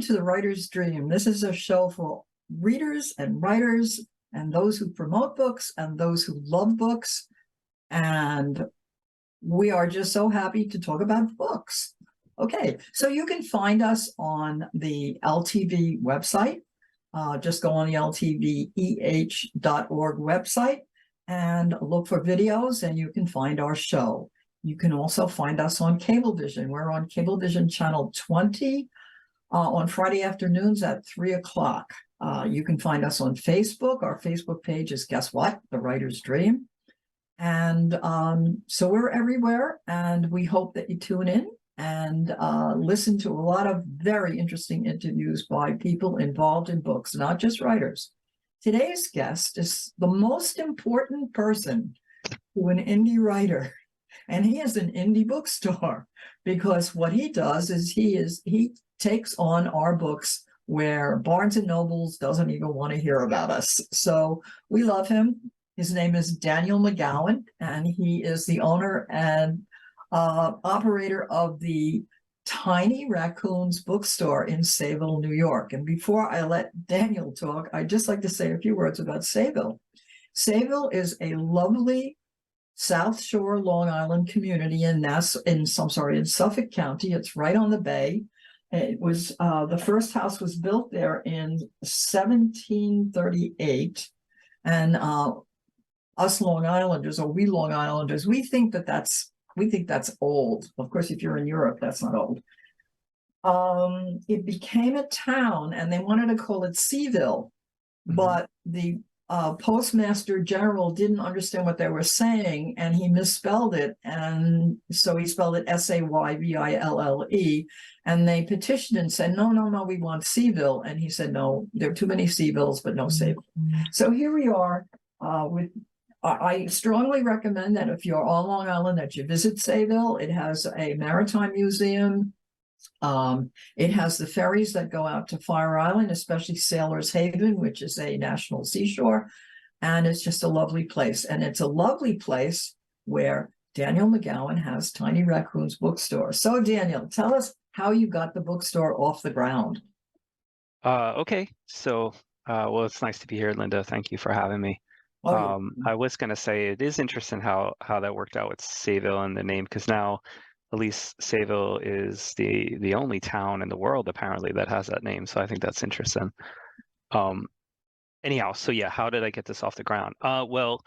to The Writer's Dream. This is a show for readers and writers and those who promote books and those who love books. And we are just so happy to talk about books. Okay, so you can find us on the LTV website. Just go on the ltveh.org website and look for videos, and you can find our show. You can also find us on Cablevision. We're on Cablevision channel 20 on Friday afternoons at 3 o'clock. You can find us on Facebook. Our Facebook page is, guess what? The Writer's Dream. And so we're everywhere, and we hope that you tune in and listen to a lot of very interesting interviews by people involved in books, not just writers. Today's guest is the most important person to an indie writer, and he is an indie bookstore, because what he does is he takes on our books where Barnes and Nobles doesn't even want to hear about us. So we love him. His name is Daniel McGowan, and he is the owner and operator of the Tiny Racoons Bookstore in Sayville, New York. And before I let Daniel talk, I'd just like to say a few words about Sayville. Sayville is a lovely South Shore, Long Island community in Suffolk County. It's right on the bay. It was the first house was built there in 1738, and us Long Islanders, or we Long Islanders, we think that's old. Of course, if you're in Europe, that's not old. It became a town, and they wanted to call it Sayville, but the Postmaster General didn't understand what they were saying, and he misspelled it, and so he spelled it Sayville, and they petitioned and said, no, we want Sayville, and he said, no, there are too many Sayvilles, but no Sayville. So here we are I strongly recommend that if you're on Long Island, that you visit Sayville. It has a maritime museum. It has the ferries that go out to Fire Island, especially Sailor's Haven, which is a national seashore. And it's just a lovely place. And it's a lovely place where Daniel McGowan has Tiny Racoons Bookstore. So Daniel, tell us how you got the bookstore off the ground. Okay. So, well, it's nice to be here, Linda. Thank you for having me. I was going to say it is interesting how that worked out with Sayville and the name, because now at least Sayville is the only town in the world apparently that has that name. So I think that's interesting. Anyhow, so yeah, how did I get this off the ground? Well,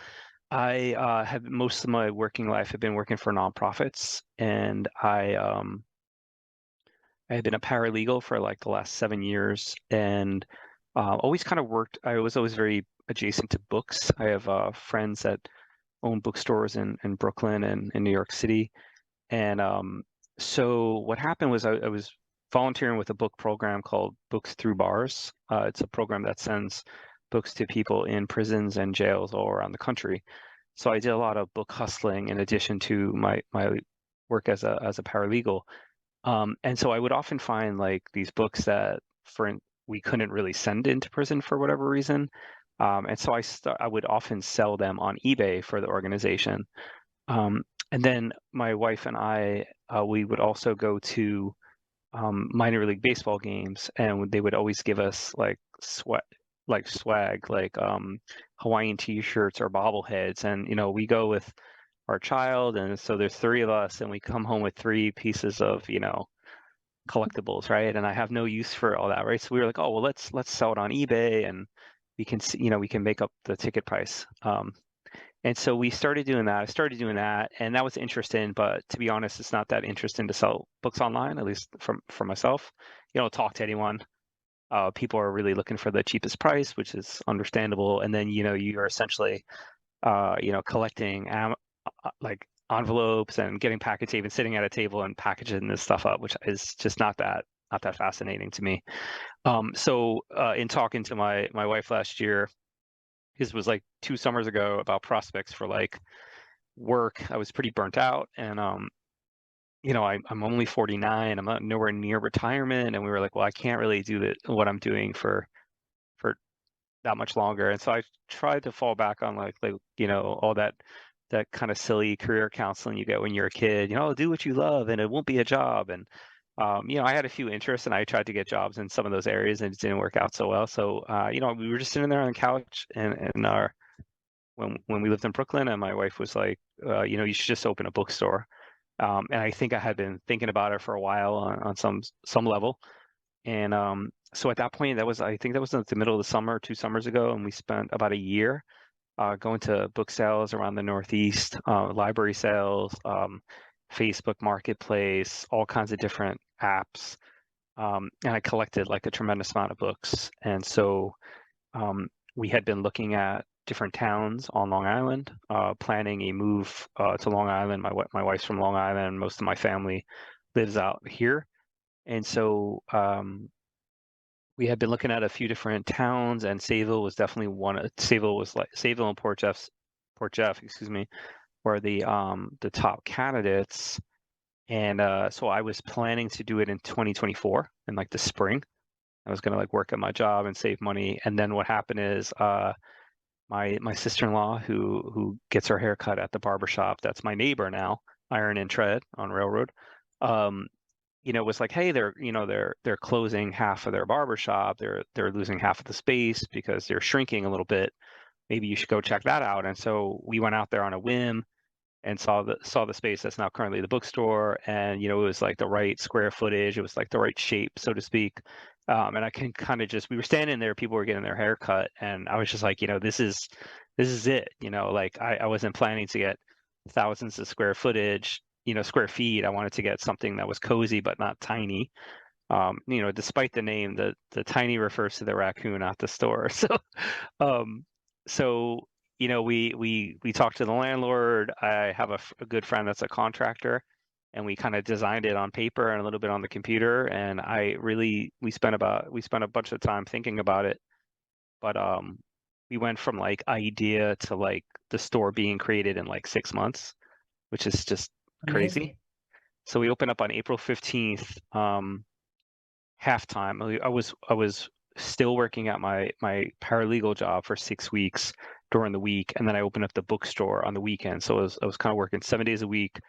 I have most of my working life have been working for nonprofits, and I had been a paralegal for like the last 7 years, and always kind of worked. I was always very adjacent to books. I have friends that own bookstores in Brooklyn and in New York City. And so what happened was I was volunteering with a book program called Books Through Bars. It's a program that sends books to people in prisons and jails all around the country. So I did a lot of book hustling in addition to my work as a paralegal. And so I would often find like these books that we couldn't really send into prison for whatever reason. And so I would often sell them on eBay for the organization. And then my wife and I, we would also go to minor league baseball games, and they would always give us like swag, like Hawaiian t-shirts or bobbleheads. And, we go with our child, and so there's 3 of us, and we come home with 3 pieces of, collectibles, right? And I have no use for all that, right? So we were like, oh, well, let's sell it on eBay, and we can see, we can make up the ticket price. And so we started doing that. I started doing that, and that was interesting. But to be honest, it's not that interesting to sell books online, at least for myself. You don't talk to anyone. People are really looking for the cheapest price, which is understandable. And then, you're essentially, collecting like envelopes and getting packaged, even sitting at a table and packaging this stuff up, which is just not that fascinating to me. So in talking to my wife last year, this was like 2 summers ago, about prospects for like work, I was pretty burnt out, and I'm only 49. I'm not nowhere near retirement, and we were like, well, I can't really do what I'm doing for that much longer. And so I tried to fall back on like all that kind of silly career counseling you get when you're a kid. Do what you love, and it won't be a job. And I had a few interests and I tried to get jobs in some of those areas and it didn't work out so well. So, we were just sitting there on the couch and our when we lived in Brooklyn, and my wife was like, you should just open a bookstore. And I think I had been thinking about it for a while on some level. And so at that point, I think that was in the middle of the summer, 2 summers ago, and we spent about a year going to book sales around the Northeast, library sales, Facebook Marketplace, all kinds of different apps. And I collected like a tremendous amount of books. And so we had been looking at different towns on Long Island, planning a move to Long Island. My wife's from Long Island. Most of my family lives out here. And so we had been looking at a few different towns, and Sayville was definitely one. Sayville and Port Jeff, excuse me, were the top candidates. And so I was planning to do it in 2024 in like the spring. I was gonna like work at my job and save money. And then what happened is my sister-in-law who gets her hair cut at the barber shop, that's my neighbor now, Iron and Tread on Railroad, um, was like, hey, they're closing half of their barber shop. They're losing half of the space because they're shrinking a little bit. Maybe you should go check that out. And so we went out there on a whim and saw the space that's now currently the bookstore. And it was like the right square footage. It was like the right shape, so to speak. And I can kind of we were standing there, people were getting their hair cut, and I was just like, this is it. Like I wasn't planning to get thousands of square footage, square feet. I wanted to get something that was cozy but not tiny. Despite the name, the tiny refers to the raccoon, not the store. Um, so we talked to the landlord. I have a good friend that's a contractor, and we kind of designed it on paper and a little bit on the computer. And we spent a bunch of time thinking about it. But we went from like idea to like the store being created in like 6 months, which is just Amazing. crazy. So we opened up on April 15th. Halftime. I was still working at my paralegal job for 6 weeks during the week, and then I opened up the bookstore on the weekend. So I was kind of working 7 days a week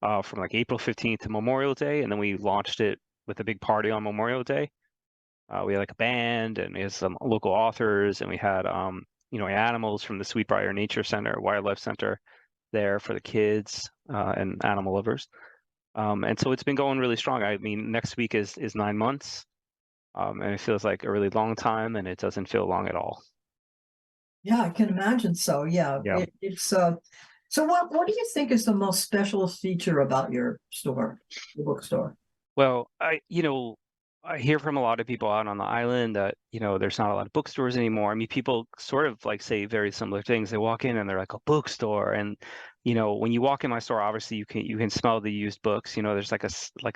from like April 15th to Memorial Day, and then we launched it with a big party on Memorial Day. We had like a band, and we had some local authors, and we had animals from the Sweetbriar Nature Center, Wildlife Center there for the kids and animal lovers. And so it's been going really strong. I mean, next week is 9 months, and it feels like a really long time, and it doesn't feel long at all. Yeah, I can imagine so. Yeah, Yeah. it's so what do you think is the most special feature about your store, the bookstore? Well, I hear from a lot of people out on the island that, there's not a lot of bookstores anymore. I mean, people sort of like say very similar things. They walk in and they're like a bookstore. And, when you walk in my store, obviously you can smell the used books. There's like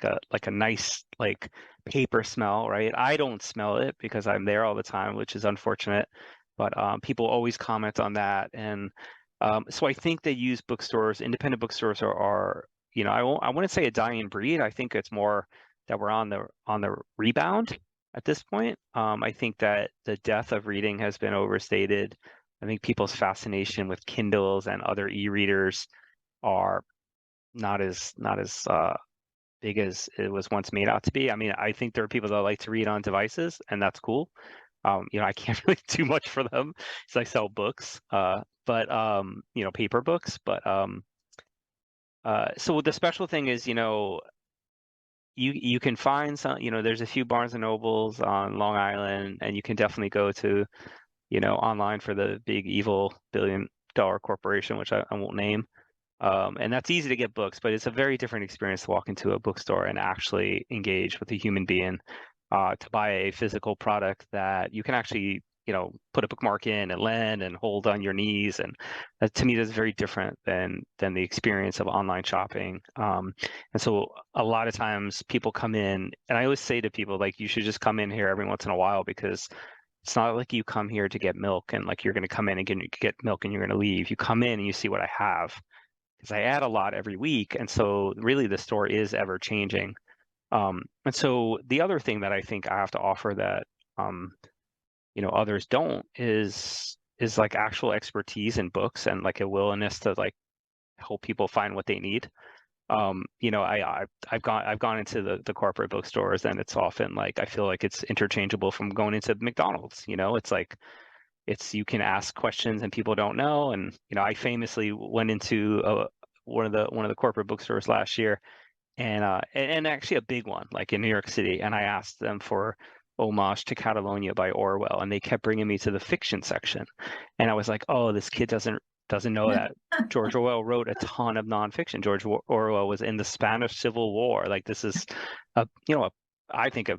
a nice like paper smell, right? I don't smell it because I'm there all the time, which is unfortunate. But people always comment on that. And so I think that used bookstores, independent bookstores are I wouldn't say a dying breed. I think it's more that we're on the rebound at this point. I think that the death of reading has been overstated. I think people's fascination with Kindles and other e-readers are not as big as it was once made out to be. I mean, I think there are people that like to read on devices, and that's cool. I can't really do much for them because I sell books, but paper books. But so the special thing is, you can find some, there's a few Barnes and Nobles on Long Island, and you can definitely go to, online for the big evil billion-dollar corporation, which I won't name. And that's easy to get books, but it's a very different experience to walk into a bookstore and actually engage with a human being, to buy a physical product that you can actually, put a bookmark in and lend and hold on your knees. And that, to me, that's very different than the experience of online shopping. And so a lot of times people come in, and I always say to people, like, you should just come in here every once in a while, because it's not like you come here to get milk and like you're going to come in and get milk and you're going to leave. You come in and you see what I have, because I add a lot every week. And so really the store is ever changing. And so the other thing that I think I have to offer that, others don't is like actual expertise in books and like a willingness to like help people find what they need. You know, I've gone into the corporate bookstores, and it's often like I feel like it's interchangeable from going into McDonald's. You know, it's like you can ask questions and people don't know. And you know, I famously went into one of the corporate bookstores last year, and actually a big one like in New York City, and I asked them for Homage to Catalonia by Orwell, and they kept bringing me to the fiction section, and I was like, oh, this kid doesn't know that George Orwell wrote a ton of nonfiction. George Orwell was in the Spanish Civil War. Like this is I think a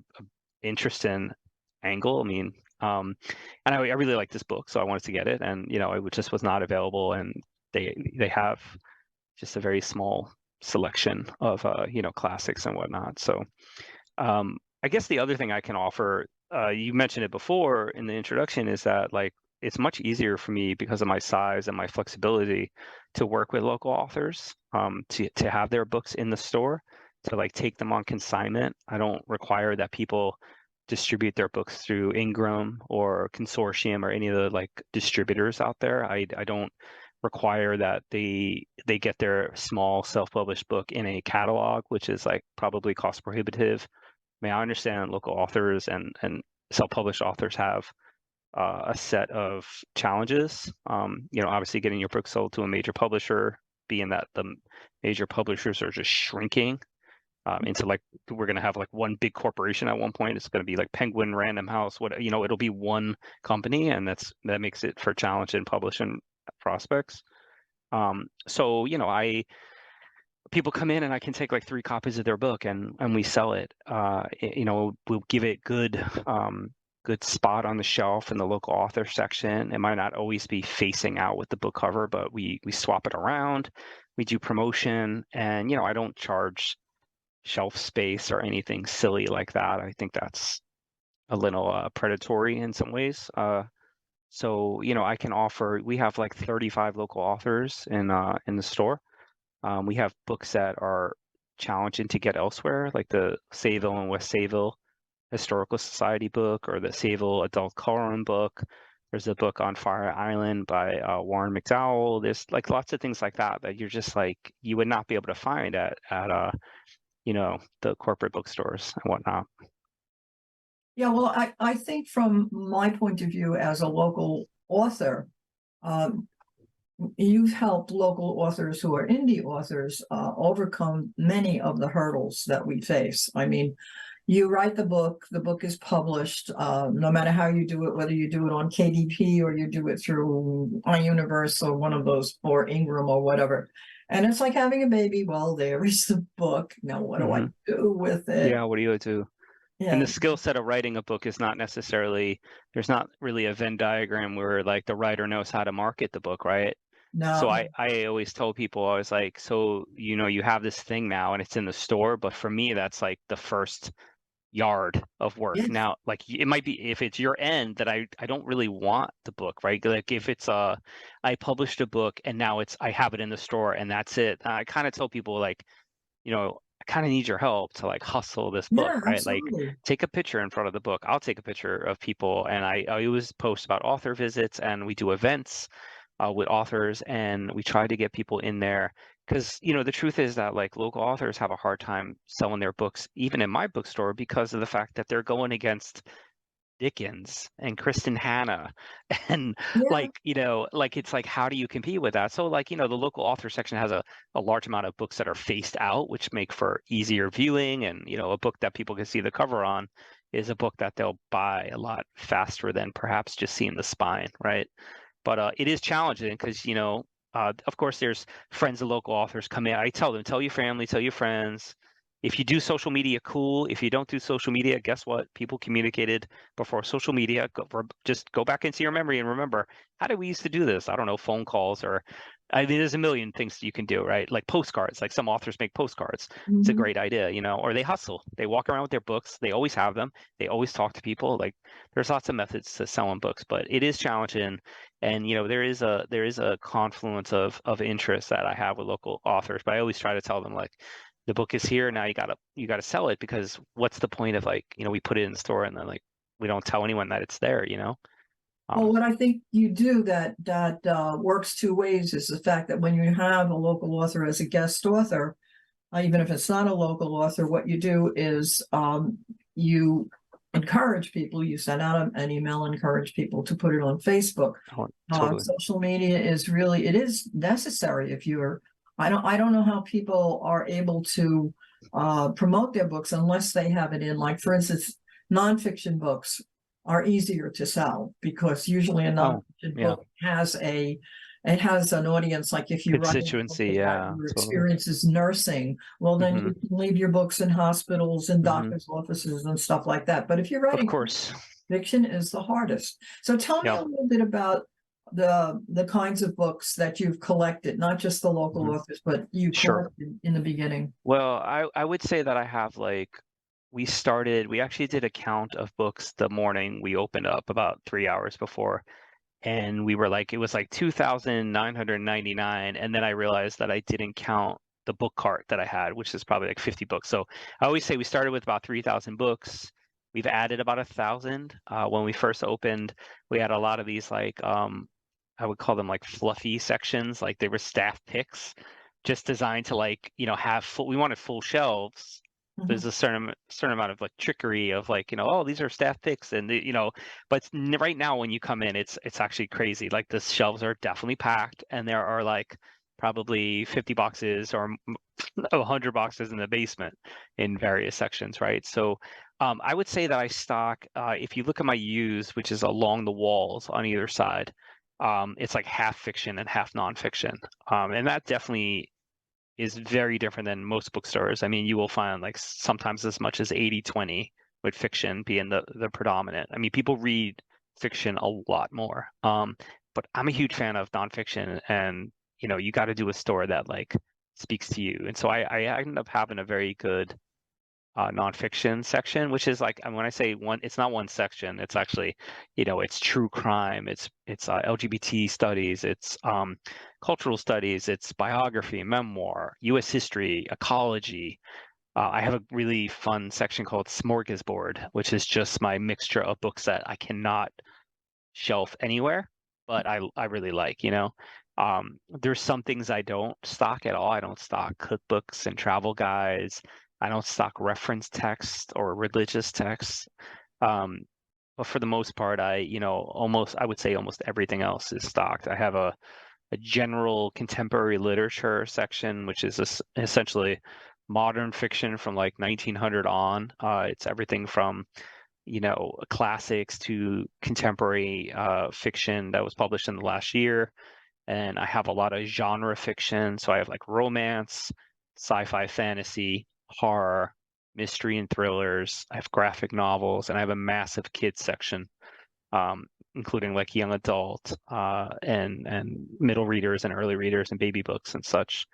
interesting angle. I mean, and I really like this book, so I wanted to get it, and you know, it just was not available, and they have just a very small selection of you know, classics and whatnot. So I guess the other thing I can offer, you mentioned it before in the introduction, is that like it's much easier for me because of my size and my flexibility to work with local authors, to have their books in the store, to like take them on consignment. I don't require that people distribute their books through Ingram or Consortium or any of the like distributors out there. I don't require that they get their small self-published book in a catalog, which is like probably cost prohibitive. I mean, I understand local authors and self-published authors have a set of challenges. You know, obviously getting your book sold to a major publisher, being that the major publishers are just shrinking into like, we're going to have like one big corporation at one point. It's going to be like Penguin, Random House, what, you know, it'll be one company, and that makes it for challenge in publishing prospects. So, you know, people come in and I can take like 3 copies of their book and we sell it. You know, we'll give it good spot on the shelf in the local author section. It might not always be facing out with the book cover, but we swap it around. We do promotion, and you know, I don't charge shelf space or anything silly like that. I think that's a little predatory in some ways. So, you know, I can offer, we have like 35 local authors in the store. We have books that are challenging to get elsewhere, like the Sayville and West Sayville Historical Society book, or the Sayville Adult Coloring book. There's a book on Fire Island by Warren McDowell. There's like lots of things like that that you're just like, you would not be able to find at you know, the corporate bookstores and whatnot. Yeah, well, I think from my point of view as a local author, you've helped local authors who are indie authors overcome many of the hurdles that we face. I mean, you write the book is published, no matter how you do it, whether you do it on KDP or you do it through iUniverse or one of those, or Ingram or whatever. And it's like having a baby. Well, there is the book. Now, what do I do with it? Yeah, what do you do? And Yeah, the skill set of writing a book is not necessarily, there's not really a Venn diagram where like the writer knows how to market the book, right? So no, I always tell people, I was like, so, you know, you have this thing now and it's in the store, but for me, that's like the first yard of work. yes, Now, like it might be, if it's your end, that I don't really want the book, right? Like if it's I published a book and now I have it in the store and that's it. I kind of tell people like, you know, I kind of need your help to like hustle this book, yeah, right? Like absolutely. take a picture in front of the book. I'll take a picture of people, and I always post about author visits, and we do events with authors, and we try to get people in there, because you know, the truth is that like local authors have a hard time selling their books even in my bookstore because of the fact that they're going against Dickens and Kristen Hanna and Yeah, like, you know, like it's like, how do you compete with that? So like, you know, the local author section has a large amount of books that are faced out, which make for easier viewing. And, you know, a book that people can see the cover on is a book that they'll buy a lot faster than perhaps just seeing the spine, right? But it is challenging because, you know, of course, there's friends of local authors come in. I tell them, tell your family, tell your friends. If you do social media, cool. If you don't do social media, guess what? People communicated before social media. Just go back into your memory and remember, how did we used to do this? I don't know, phone calls, or I mean, there's a million things you can do, right? Like postcards. Like some authors make postcards. It's a mhm. great idea, you know, or they hustle. They walk around with their books. They always have them. They always talk to people. Like there's lots of methods to selling books, but it is challenging. And you know, there is a confluence of interest that I have with local authors, but I always try to tell them like, the book is here now, you gotta sell it, because what's the point of like, you know, we put it in the store and then like we don't tell anyone that it's there, you know. Well, um what I think you do that works two ways is the fact that when you have a local author as a guest author, even if it's not a local author, what you do is you encourage people, you send out an email, encourage people to put it on Facebook. Oh, totally. Social media is really, it is necessary if you're, I don't know how people are able to promote their books unless they have it in, like, for instance, nonfiction books are easier to sell because usually a nonfiction yeah. book has it has an audience. Like if you write a book Constituency, about yeah, your totally. experiences nursing, well, then Hmm. you can leave your books in hospitals and Hmm. doctors' offices and stuff like that. But if you're Of writing course. fiction, is the hardest. So tell me Yeah. a little bit about the kinds of books that you've collected, not just the local Mhm. authors, but you Sure. collected in the beginning. Well, I would say that I have like we actually did a count of books the morning we opened up about 3 hours before. And we were like, it was like 2,999. And then I realized that I didn't count the book cart that I had, which is probably like 50 books. So I always say we started with about 3,000 books. We've added about 1,000. When we first opened, we had a lot of these like I would call them like fluffy sections, like they were staff picks, just designed to like, have full, we wanted full shelves. There's a certain amount of like trickery of like, oh, these are staff picks and but right now when you come in, it's actually crazy. Like the shelves are definitely packed and there are like probably 50 boxes or 100 boxes in the basement in various sections, right? So I would say that I stock, if you look at my used, which is along the walls on either side, it's like half fiction and half nonfiction. And that definitely is very different than most bookstores. I mean, you will find like sometimes as much as 80-20 with fiction being the predominant. I mean, people read fiction a lot more. But I'm a huge fan of nonfiction and you got to do a store that like speaks to you. And so I ended up having a very good nonfiction section, which is like, and when I say one, it's not one section. It's actually, it's true crime, it's LGBT studies, it's cultural studies, it's biography, memoir, U.S. history, ecology. I have a really fun section called Smorgasbord, which is just my mixture of books that I cannot shelf anywhere, but I really like. There's some things I don't stock at all. I don't stock cookbooks and travel guides. I don't stock reference text or religious text. But for the most part, I would say almost everything else is stocked. I have a general contemporary literature section, which is essentially modern fiction from like 1900 on. It's everything from classics to contemporary fiction that was published in the last year. And I have a lot of genre fiction. So I have like romance, sci-fi, fantasy, horror, mystery and thrillers. I have graphic novels, and I have a massive kids section, including like young adult and middle readers and early readers and baby books and such.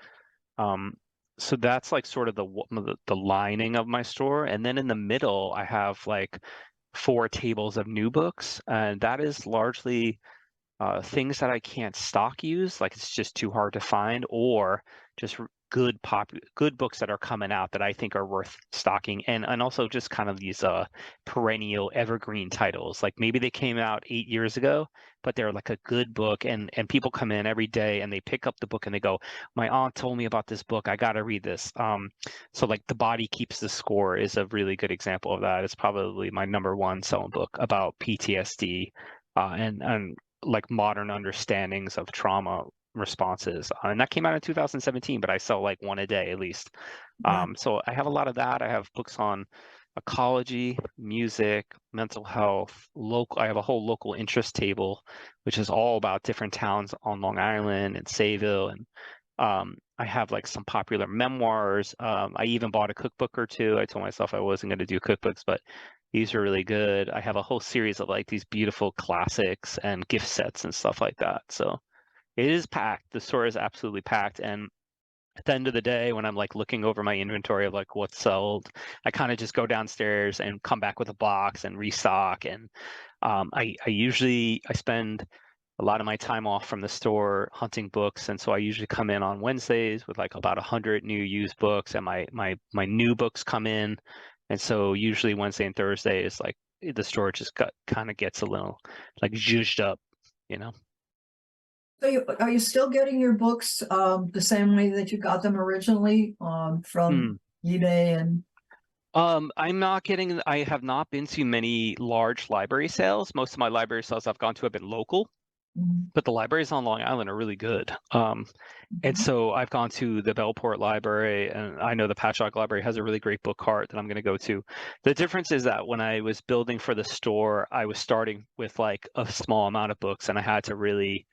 So that's like sort of the lining of my store. And then in the middle, I have like 4 tables of new books, and that is largely things that I can't stock use, like it's just too hard to find, or just good books that are coming out that I think are worth stocking, and also just kind of these perennial evergreen titles. Like maybe they came out 8 years ago, but they're like a good book, and people come in every day and they pick up the book and they go, my aunt told me about this book, I gotta read this. So like The Body Keeps the Score is a really good example of that. It's probably my #1 selling book about PTSD and like modern understandings of trauma responses. And that came out in 2017, but I sell like one a day at least. Right. So I have a lot of that. I have books on ecology, music, mental health, local. I have a whole local interest table, which is all about different towns on Long Island and Sayville. And I have like some popular memoirs. I even bought a cookbook or two. I told myself I wasn't going to do cookbooks, but these are really good. I have a whole series of like these beautiful classics and gift sets and stuff like that. So it is packed. The store is absolutely packed. And at the end of the day, when I'm like looking over my inventory of like what's sold, I kind of just go downstairs and come back with a box and restock. And I spend a lot of my time off from the store hunting books, and so I usually come in on Wednesdays with like about 100 new used books, and my new books come in, and so usually Wednesday and Thursday is like the store just kind of gets a little like zhuzhed up, you know. So are you still getting your books the same way that you got them originally from Hmm. eBay and I'm not getting, I have not been to many large library sales. Most of my library sales I've gone to have been local, Mhm, but the libraries on Long Island are really good. And mhm. so I've gone to the Bellport Library, and I know the Patchogue Library has a really great book cart that I'm going to go to. The difference is that when I was building for the store, I was starting with like a small amount of books, and I had to really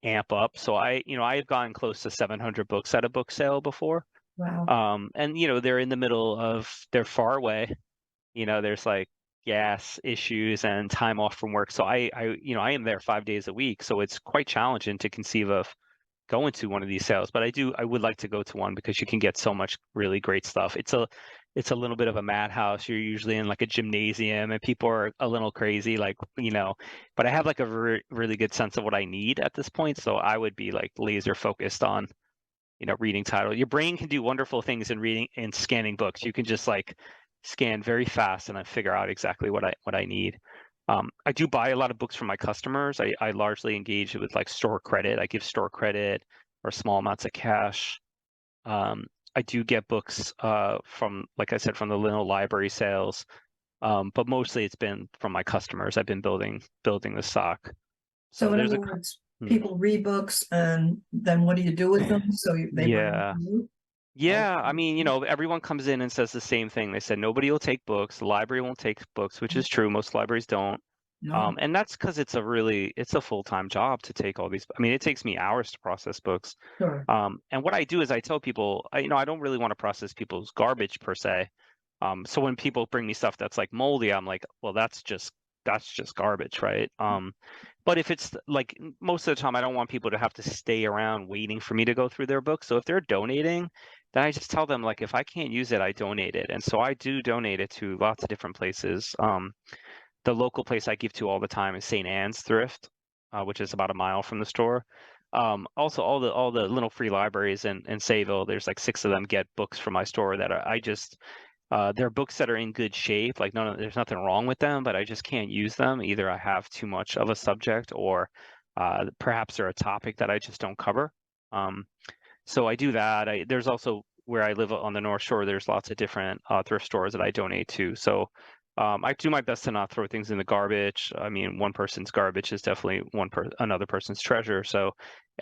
amp up. So I have gotten close to 700 books at a book sale before. Wow. And they're in the middle of, they're far away. There's like gas issues and time off from work. So I am there 5 days a week. So it's quite challenging to conceive of going to one of these sales. But I would like to go to one because you can get so much really great stuff. It's a little bit of a madhouse. You're usually in like a gymnasium and people are a little crazy, but I have like a really good sense of what I need at this point. So I would be like laser focused on reading title. Your brain can do wonderful things in reading and scanning books. You can just like scan very fast and then figure out exactly what I need. I do buy a lot of books from my customers. I largely engage with like store credit. I give store credit or small amounts of cash. Um, I do get books from, like I said, from the little library sales. But mostly it's been from my customers. I've been building the stock. So So in there's other a words, hmm, people read books and then what do you do with them? So they bring them yeah. to you? Yeah, I Okay. mean, everyone comes in and says the same thing. They said nobody will take books, the library won't take books, which is true. Most libraries don't. No, And that's because it's a full-time job to take all these. I mean, it takes me hours to process books. sure. And what I do is I tell people, I don't really want to process people's garbage per se. So when people bring me stuff that's like moldy, I'm like, well, that's just garbage, right? But if it's like most of the time, I don't want people to have to stay around waiting for me to go through their book. So if they're donating, then I just tell them like if I can't use it, I donate it. And so I do donate it to lots of different places. The local place I give to all the time is St. Anne's Thrift, which is about a mile from the store. Also, all the little free libraries in Sayville, there's like 6 of them get books from my store that I just they're books that are in good shape. Like there's nothing wrong with them, but I just can't use them. Either I have too much of a subject, or perhaps they're a topic that I just don't cover. Um, so I do that. There's also where I live on the North Shore. There's lots of different thrift stores that I donate to. So I do my best to not throw things in the garbage. I mean, one person's garbage is definitely another person's treasure. So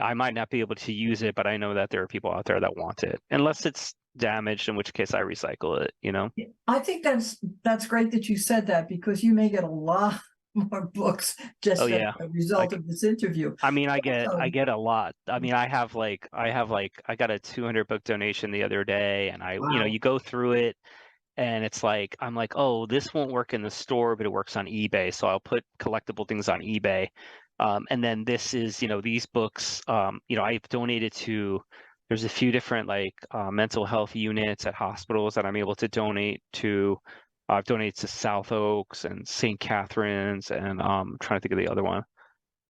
I might not be able to use it, but I know that there are people out there that want it, unless it's damaged, in which case I recycle it. I think that's great that you said that because you may get a lot more books Oh just as yeah. a result Like of this interview. I mean, I Also, get a lot. I mean, I got a 200 book donation the other day, and wow. you go through it, and it's like I'm like, oh, this won't work in the store, but it works on eBay, so I'll put collectible things on eBay. And then this is, these books, I've donated to. There's a few different like mental health units at hospitals that I'm able to donate to. I've donated to South Oaks and St. Catherine's, and I'm trying to think of the other one.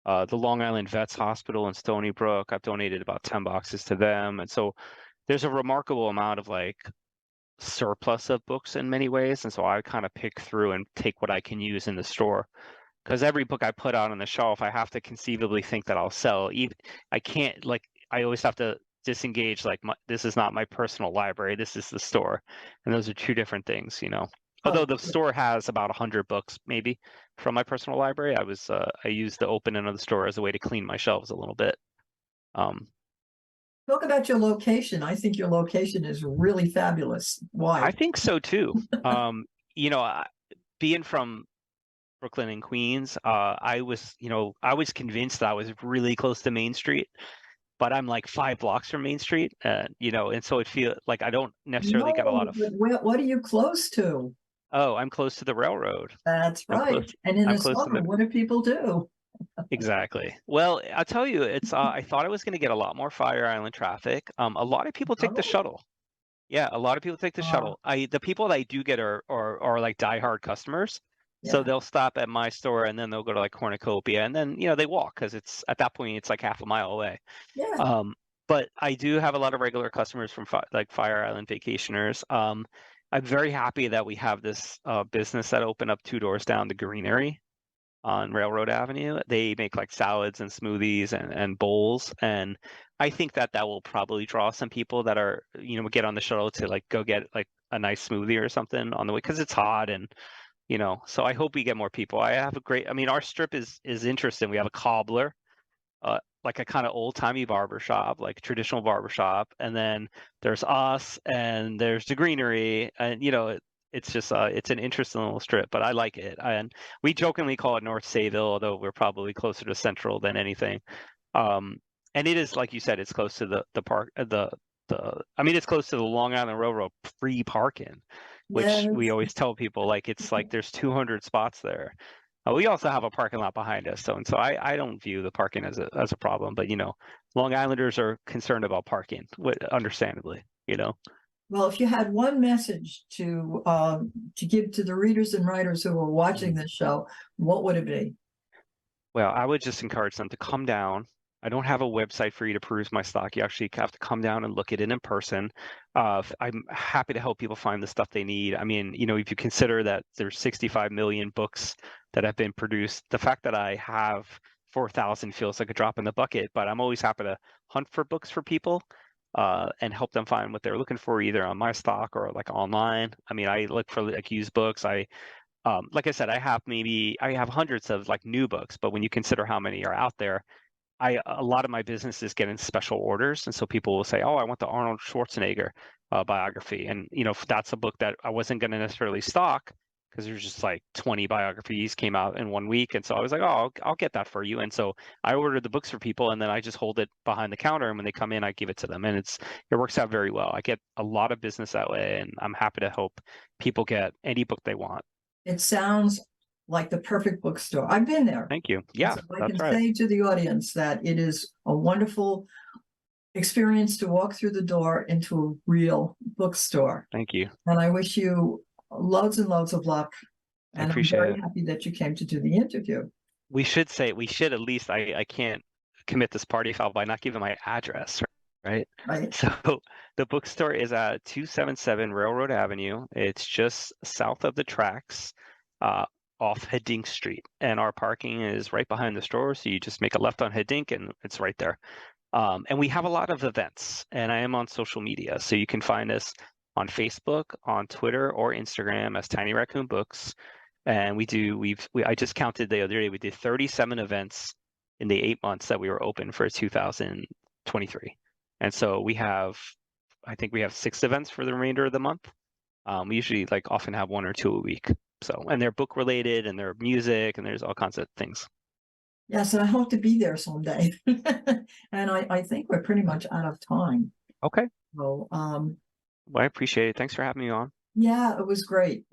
The Long Island Vets Hospital in Stony Brook. I've donated about 10 boxes to them. And so there's a remarkable amount of like surplus of books in many ways. And so I kind of pick through and take what I can use in the store. Because every book I put out on the shelf, I have to conceivably think that I'll sell. Even I can't like I always have to disengage like this is not my personal library. This is the store, and those are two different things. Oh, Although the store has about 100 books maybe from my personal library, I used the open end of the store as a way to clean my shelves a little bit. Um, talk about your location. I think your location is really fabulous. I Why? think so too. Um, you know, I- Being from Brooklyn and Queens, I was convinced that I was really close to Main Street, but I'm like 5 blocks from Main Street, and so it feels like I don't necessarily get a lot No, of. but what are you close to? Oh, I'm close to the railroad. That's I'm close. right. And in I'm the close to summer, the what do people do? exactly. Well, I'll tell you, it's. I thought I was going to get a lot more Fire Island traffic. A lot of people take the Oh, shuttle. Yeah, a lot of people take the uh, shuttle. The people that I do get are like diehard customers. So yeah, they'll stop at my store and then they'll go to like Cornucopia and then they walk because it's at that point it's like half a mile away. yeah. Um, but I do have a lot of regular customers from like Fire Island vacationers. I'm very happy that we have this business that opened up 2 doors down the Greenery. on Railroad Avenue. They make like salads and smoothies and bowls. And I think that that will probably draw some people that are, get on the shuttle to like go get like a nice smoothie or something on the way because it's hot and so I hope we get more people. I mean, our strip is interesting. We have a cobbler, like a kind of old timey barber shop, like traditional barber shop, and then there's us, and there's the greenery, and it's just it's an interesting little strip, but I like it. And we jokingly call it North Sayville, although we're probably closer to Central than anything. Um, and it is like you said, it's close to the park, I mean, it's close to the Long Island Railroad free parking, which we Yes. always tell people like it's like there's 200 spots there. We also have a parking lot behind us, so I don't view the parking as a problem, but Long Islanders are concerned about parking, understandably. Well, if you had one message to give to the readers and writers who are watching this show, what would it be? Well, I would just encourage them to come down. I don't have a website for you to peruse my stock. You actually have to come down and look at it in person. I'm happy to help people find the stuff they need. I mean, if you consider that there's 65 million books that have been produced, the fact that I have 4,000 feels like a drop in the bucket, but I'm always happy to hunt for books for people and help them find what they're looking for either on my stock or like online. I mean, I look for like used books. Like I said, I have hundreds of like new books, but when you consider how many are out there, a lot of my business is getting special orders, and so people will say, "Oh, I want the Arnold Schwarzenegger biography," and if that's a book that I wasn't going to necessarily stock because there's just like 20 biographies came out in 1 week, and so I was like, "Oh, I'll get that for you," and so I ordered the books for people, and then I just hold it behind the counter, and when they come in, I give it to them, and it works out very well. I get a lot of business that way, and I'm happy to help people get any book they want. It sounds like the perfect bookstore. I've been there. Thank you. Yeah, So I that's can right. say to the audience that it is a wonderful experience to walk through the door into a real bookstore. Thank you. And I wish you loads and loads of luck. I And I'm appreciate very it. happy that you came to do the interview. We should at least, I can't commit this party foul by not giving my address, right? Right. So the bookstore is at 277 Railroad Avenue. It's just south of the tracks, off Hedink Street. And our parking is right behind the store. So you just make a left on Hedink and it's right there. And we have a lot of events, and I am on social media. So you can find us on Facebook, on Twitter, or Instagram as Tiny Raccoon Books. And I just counted the other day, we did 37 events in the 8 months that we were open for 2023. And so I think we have 6 events for the remainder of the month. We usually like often have 1 or 2 a week. So, and they're book related and they're music and there's all kinds of things. Yes, and I hope to be there someday. And I think we're pretty much out of time. Okay. So, Well, I appreciate it. Thanks for having me on. yeah, it was great.